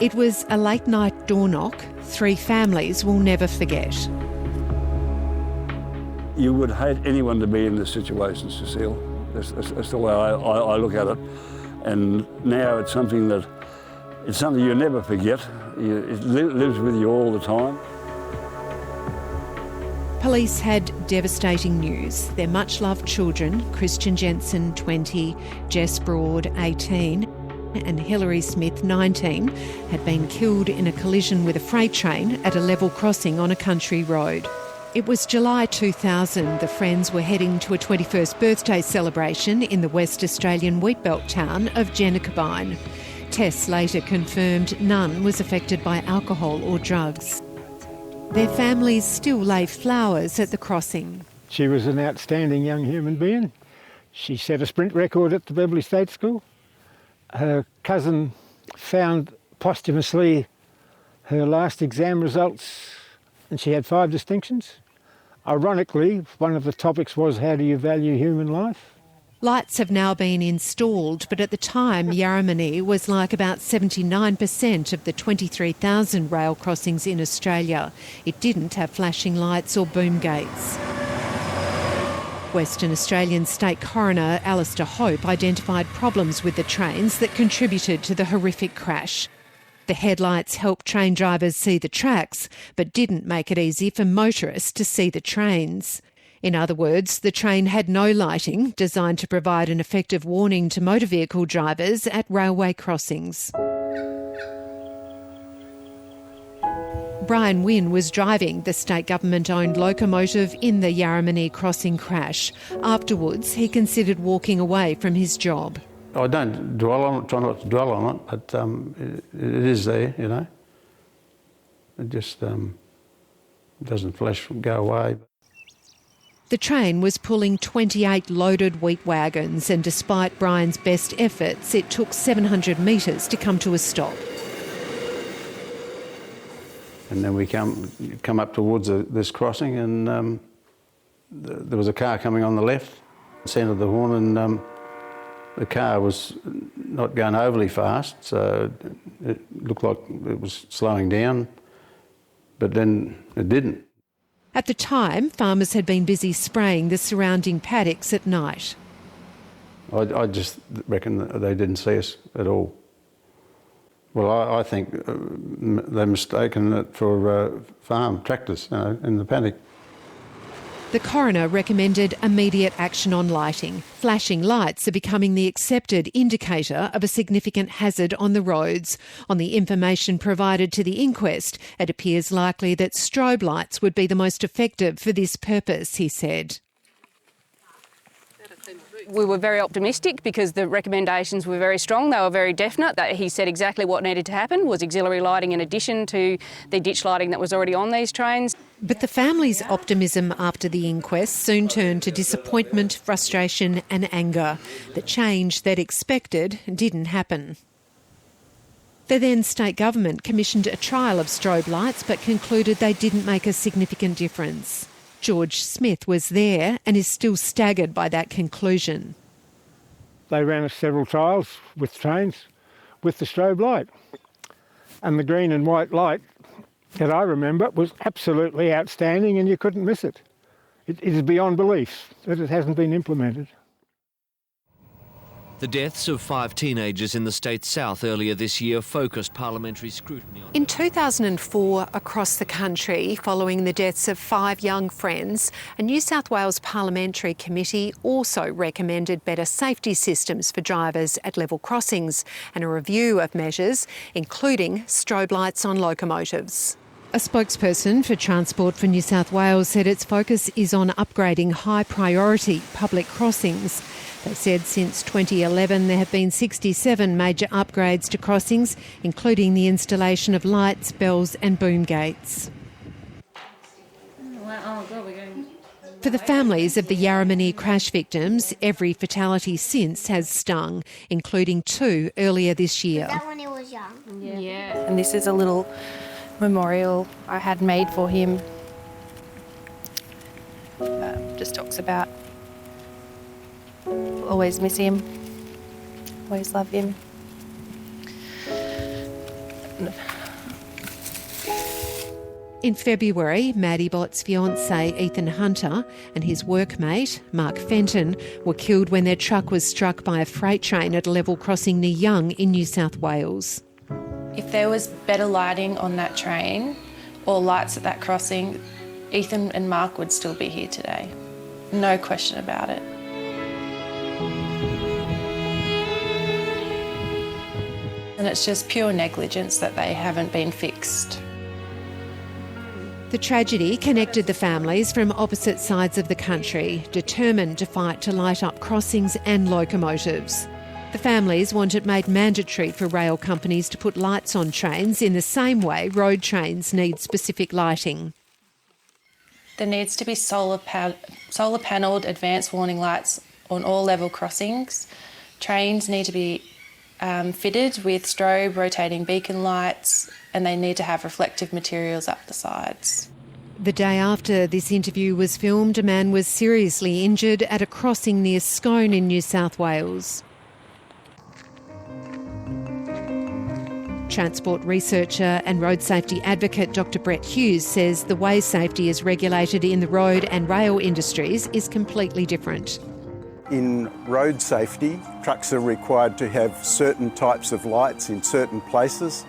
It was a late-night door knock 3 families will never forget. You would hate anyone to be in this situation, Cecile. That's the way I look at it. And now it's something you never forget. It lives with you all the time. Police had devastating news. Their much-loved children, Christian Jensen, 20, Jess Broad, 18, and Hilary Smith, 19, had been killed in a collision with a freight train at a level crossing on a country road. It was July 2000. The friends were heading to a 21st birthday celebration in the West Australian wheatbelt town of Jennicabine. Tests later confirmed none was affected by alcohol or drugs. Their families still lay flowers at the crossing. She was an outstanding young human being. She set a sprint record at the Beverley State School. Her cousin found posthumously her last exam results and she had 5 distinctions. Ironically, one of the topics was, how do you value human life? Lights have now been installed, but at the time Yarramanie was like about 79% of the 23,000 rail crossings in Australia. It didn't have flashing lights or boom gates. Western Australian State Coroner Alistair Hope identified problems with the trains that contributed to the horrific crash. The headlights helped train drivers see the tracks, but didn't make it easy for motorists to see the trains. In other words, the train had no lighting designed to provide an effective warning to motor vehicle drivers at railway crossings. Brian Wynne was driving the state government-owned locomotive in the Yarramanie crossing crash. Afterwards, he considered walking away from his job. I don't dwell on it, try not to dwell on it, but it is there, you know. It just doesn't go away. The train was pulling 28 loaded wheat wagons, and despite Brian's best efforts, it took 700 metres to come to a stop. And then we come up towards this crossing, and there was a car coming on the left. Sounded the horn, and the car was not going overly fast, so it looked like it was slowing down, but then it didn't. At the time, farmers had been busy spraying the surrounding paddocks at night. I just reckon that they didn't see us at all. Well, I think they're mistaken it for farm tractors, you know, in the paddock. The coroner recommended immediate action on lighting. Flashing lights are becoming the accepted indicator of a significant hazard on the roads. On the information provided to the inquest, it appears likely that strobe lights would be the most effective for this purpose, he said. We were very optimistic because the recommendations were very strong. They were very definite. That he said exactly what needed to happen was auxiliary lighting in addition to the ditch lighting that was already on these trains. But the family's optimism after the inquest soon turned to disappointment, frustration and anger. The change they'd expected didn't happen. The then state government commissioned a trial of strobe lights but concluded they didn't make a significant difference. George Smith was there and is still staggered by that conclusion. They ran several trials with trains with the strobe light. And the green and white light that I remember was absolutely outstanding and you couldn't miss it. It is beyond belief that it hasn't been implemented. The deaths of 5 teenagers in the state's south earlier this year focused parliamentary scrutiny on... In 2004, across the country, following the deaths of 5 young friends, a New South Wales parliamentary committee also recommended better safety systems for drivers at level crossings and a review of measures, including strobe lights on locomotives. A spokesperson for Transport for New South Wales said its focus is on upgrading high-priority public crossings. They said since 2011 there have been 67 major upgrades to crossings, including the installation of lights, bells and boom gates. For the families of the Yarramanie crash victims, every fatality since has stung, including 2 earlier this year. That when he was young. Yeah. And this is a little memorial I had made for him. Just talks about always miss him, always love him. In February, Maddie Bott's fiancé Ethan Hunter and his workmate Mark Fenton were killed when their truck was struck by a freight train at a level crossing near Young in New South Wales. If there was better lighting on that train or lights at that crossing, Ethan and Mark would still be here today. No question about it. And it's just pure negligence that they haven't been fixed. The tragedy connected the families from opposite sides of the country, determined to fight to light up crossings and locomotives. The families want it made mandatory for rail companies to put lights on trains in the same way road trains need specific lighting. There needs to be solar panelled advanced warning lights on all level crossings. Trains need to be fitted with strobe rotating beacon lights, and they need to have reflective materials up the sides. The day after this interview was filmed, a man was seriously injured at a crossing near Scone in New South Wales. Transport researcher and road safety advocate Dr Brett Hughes says the way safety is regulated in the road and rail industries is completely different. In road safety, trucks are required to have certain types of lights in certain places.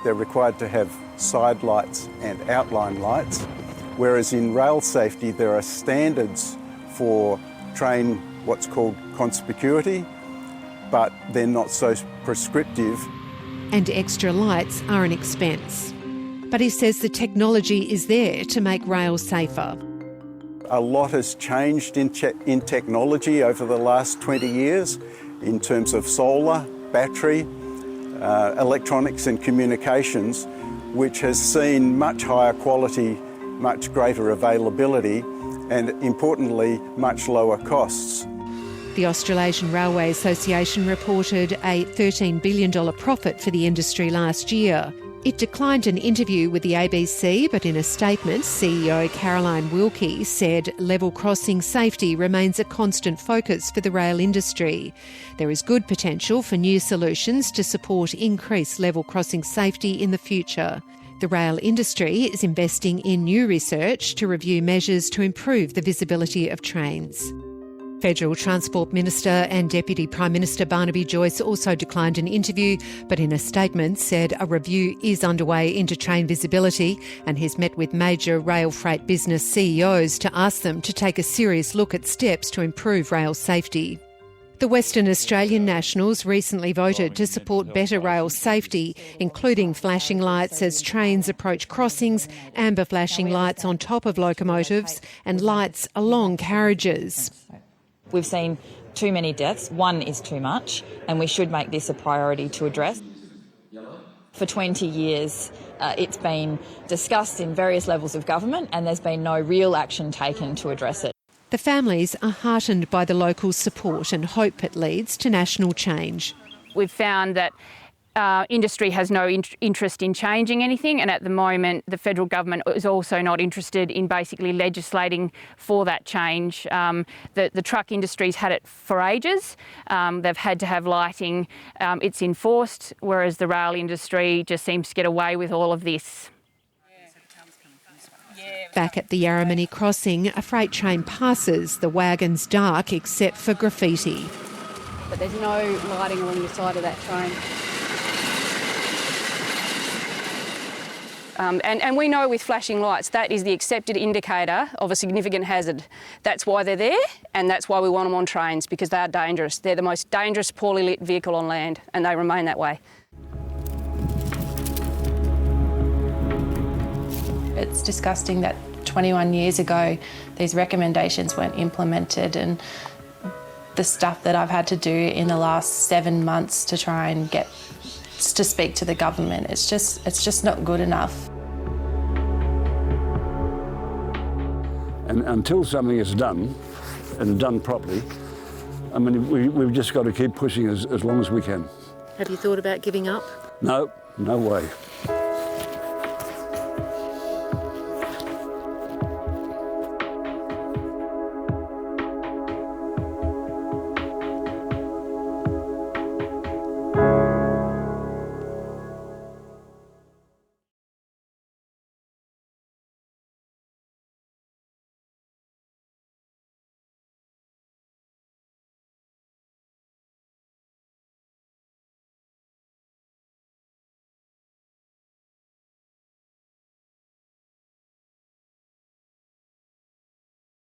They're required to have side lights and outline lights, whereas in rail safety there are standards for train what's called conspicuity, but they're not so prescriptive. And extra lights are an expense. But he says the technology is there to make rail safer. A lot has changed in technology over the last 20 years in terms of solar, battery, electronics and communications, which has seen much higher quality, much greater availability and, importantly, much lower costs. The Australasian Railway Association reported a $13 billion profit for the industry last year. It declined an interview with the ABC, but in a statement, CEO Caroline Wilkie said level crossing safety remains a constant focus for the rail industry. There is good potential for new solutions to support increased level crossing safety in the future. The rail industry is investing in new research to review measures to improve the visibility of trains. Federal Transport Minister and Deputy Prime Minister Barnaby Joyce also declined an interview, but in a statement said a review is underway into train visibility and has met with major rail freight business CEOs to ask them to take a serious look at steps to improve rail safety. The Western Australian Nationals recently voted to support better rail safety, including flashing lights as trains approach crossings, amber flashing lights on top of locomotives and lights along carriages. We've seen too many deaths. One is too much, and we should make this a priority to address. For 20 years, it's been discussed in various levels of government, and there's been no real action taken to address it. The families are heartened by the local support and hope it leads to national change. We've found that industry has no interest in changing anything, and at the moment the federal government is also not interested in basically legislating for that change. The truck industry's had it for ages. They've had to have lighting. It's enforced, whereas the rail industry just seems to get away with all of this. Back at the Yarramini crossing, a freight train passes, the wagons dark except for graffiti. But there's no lighting along the side of that train. And we know with flashing lights that is the accepted indicator of a significant hazard. That's why they're there, and that's why we want them on trains, because they are dangerous. They're the most dangerous poorly lit vehicle on land, and they remain that way. It's disgusting that 21 years ago these recommendations weren't implemented, and the stuff that I've had to do in the last 7 months to try and get to speak to the government, it's just not good enough. And until something is done, and done properly, I mean, we've just got to keep pushing as long as we can. Have you thought about giving up? No, no way.